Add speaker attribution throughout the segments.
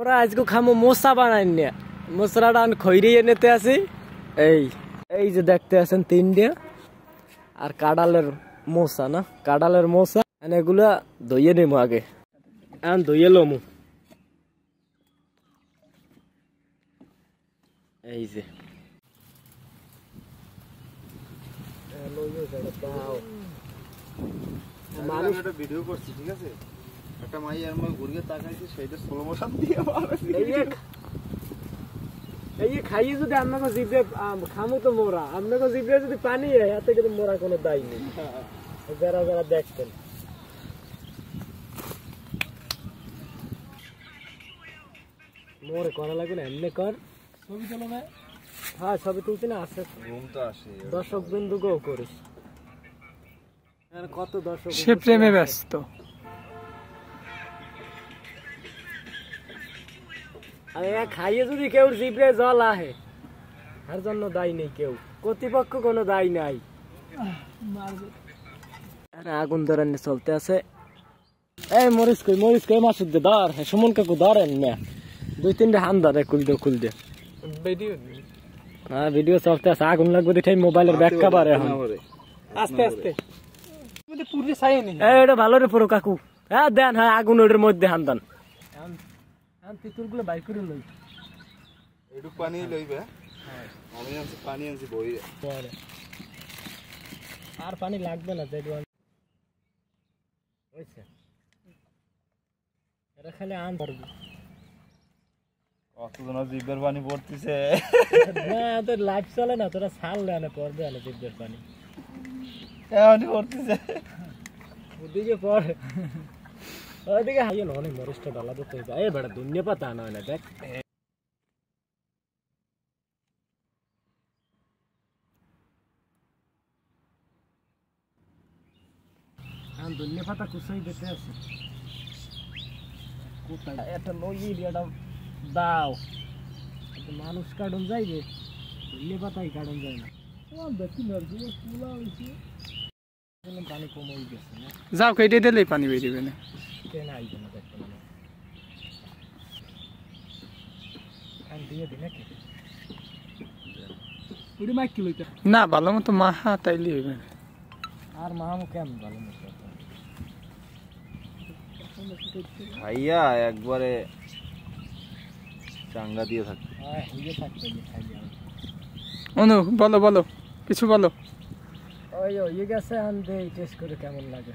Speaker 1: ওরা আজকে খামো মোসা বানাই না মোসরাটা আমি খৈরিয়ে নিতে আসি এই এই যে দেখতে আছেন তিনটা আর কাঁড়ালের মোসা না কাঁড়ালের মোসা এগুলা ধুইয়ে নেবো আগে এখন ধুইয়ে লমু এই যে
Speaker 2: মানুষ একটা ভিডিও করছি ঠিক আছে একটা মাই আর মই ঘুরিয়ে তাকাইছে সেইটা স্লো মোশন দিয়ে
Speaker 1: এই খাইয়ে যদি আপনাকে জিভে খামো তো মোরা আপনাকে জিভে যদি পানি হয় এতে কিন্তু মোরা কোনো দায় নেই যারা যারা দেখতেন মোরে করা লাগবে না এমনি কর ছবি তোলো না হ্যাঁ ছবি তুলছি না আসে
Speaker 2: ঘুম তো আসে
Speaker 1: দর্শক বিন্দুকেও করিস কত দর্শক
Speaker 3: সে প্রেমে ব্যস্ত
Speaker 1: আরে খাইয়ে যদি কেউ জিভে জল আহে তার জন্য দায়ী নেই কেউ কর্তৃপক্ষ কোনো দায়ী নাই আরে আগুন ধরানি চলতে আছে এই মরিচ কই মাসুদ দে ধর সুমন কাকু ধরেন না দুই তিনটে হান ধরে খুল দে হ্যাঁ ভিডিও চলতে আছে আগুন লাগবে দেখাই মোবাইলের ব্যাক কভার এখন
Speaker 3: আস্তে আস্তে পুরো ছাই নেই
Speaker 1: এটা ভালো রে পুরো কাকু হ্যাঁ দেন হ্যাঁ আগুন ওটার মধ্যে হান দেন তিতুল গুলো বাইক করে লই
Speaker 2: একটু পানি লইবে আমি আনছি পানি আনছি বই
Speaker 1: আর পানি লাগবে না যেটু হইছে এটা খালি আন ধরবি
Speaker 2: কতজন জিভের পানি পড়তেছে
Speaker 1: না তোর লাইভ চলে না তোরা ছাল দেয় পড়বে না জিভের পানি
Speaker 2: এমনই পড়তেছে
Speaker 1: ওদিকে পড়ে ওইদিকে হাইয়ে অনেক মরিচটা ডালা দিতে হইবে এই বেটা দুনিয়া পাতা আনা হয় না দেখ দুনিয়া পাতা কুসাই দিতে আছে কোথায় একটা লই এটা দাও মানুষ কাটন যাইবে দুনিয়া পাতাই কাটন যায় না দেখি নার্জি পুলা হইছে পানি কমে গেছে না
Speaker 3: যাও কেটে দিলে পানি বেরিয়ে না
Speaker 1: কেন আইবে না দেখতে না কান দিয়ে দিনা কি ওই মাইক কি লইতা
Speaker 3: না ভালো মতো মাহা তাইলে হইবে
Speaker 1: আর মাহামু কেমন ভালো মতো
Speaker 2: খাইয়া একবারে চাঙ্গা দিয়ে থাকে
Speaker 1: হ্যাঁ হিয়ে থাকতে খাইয়া
Speaker 3: অনু বলো কিছু বলো
Speaker 1: ওই ইয়ে গেছে আন দে টেস্ট করে কেমন লাগে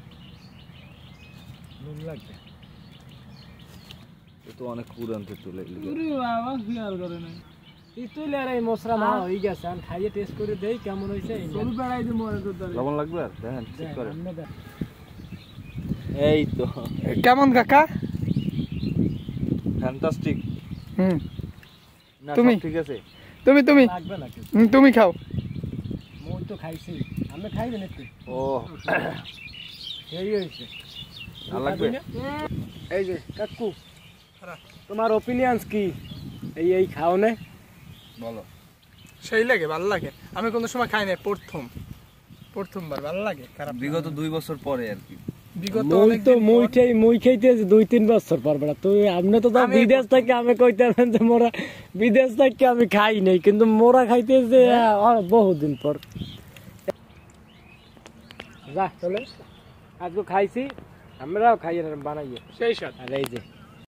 Speaker 1: নুন লাগবে
Speaker 2: এ তো অনেক পুরানতে তুলে
Speaker 3: ওরে বাবা খেয়াল করে না
Speaker 1: তুইলে আর এই মশলা মা হয়ে গেছে আন খাইয়ে টেস্ট করে দেই কেমন হইছে
Speaker 3: সরু বেড়াই দি মরে তো
Speaker 2: লবণ লাগবে আর দেখেন চেক করে এই তো
Speaker 3: কেমন কাকা
Speaker 2: ফ্যান্টাস্টিক না
Speaker 3: তুমি
Speaker 2: ঠিক আছে
Speaker 3: তুমি
Speaker 1: লাগবে না কিছু
Speaker 3: তুমি খাও
Speaker 1: মই তো খাইছি আমি খাইবে না তুই
Speaker 2: ও
Speaker 1: এই হইছে
Speaker 2: না লাগবে
Speaker 1: এই যে কাকু তোমার ওপিনিয়নস কি এই খাও না
Speaker 2: বলো
Speaker 3: সেই লাগে ভালো লাগে আমি কোনো সময় খাই না প্রথমবার ভালো লাগে খারাপ
Speaker 2: বিগত 2 বছর পরে আর কি
Speaker 3: বিগত
Speaker 1: মই খাইতেছি 2-3 বছর পর বেড়া তুই আপনি তো বিদেশ থেকে আমি কইতেছেন যে মোরা বিদেশ থেকে আমি খাই নাই কিন্তু মোরা খাইতেছে বহুদিন পর যা চলে আজকে খাইছি আমরাও খাইয়ে বানাইয়ে
Speaker 3: সেই সাথে
Speaker 1: আর এই যে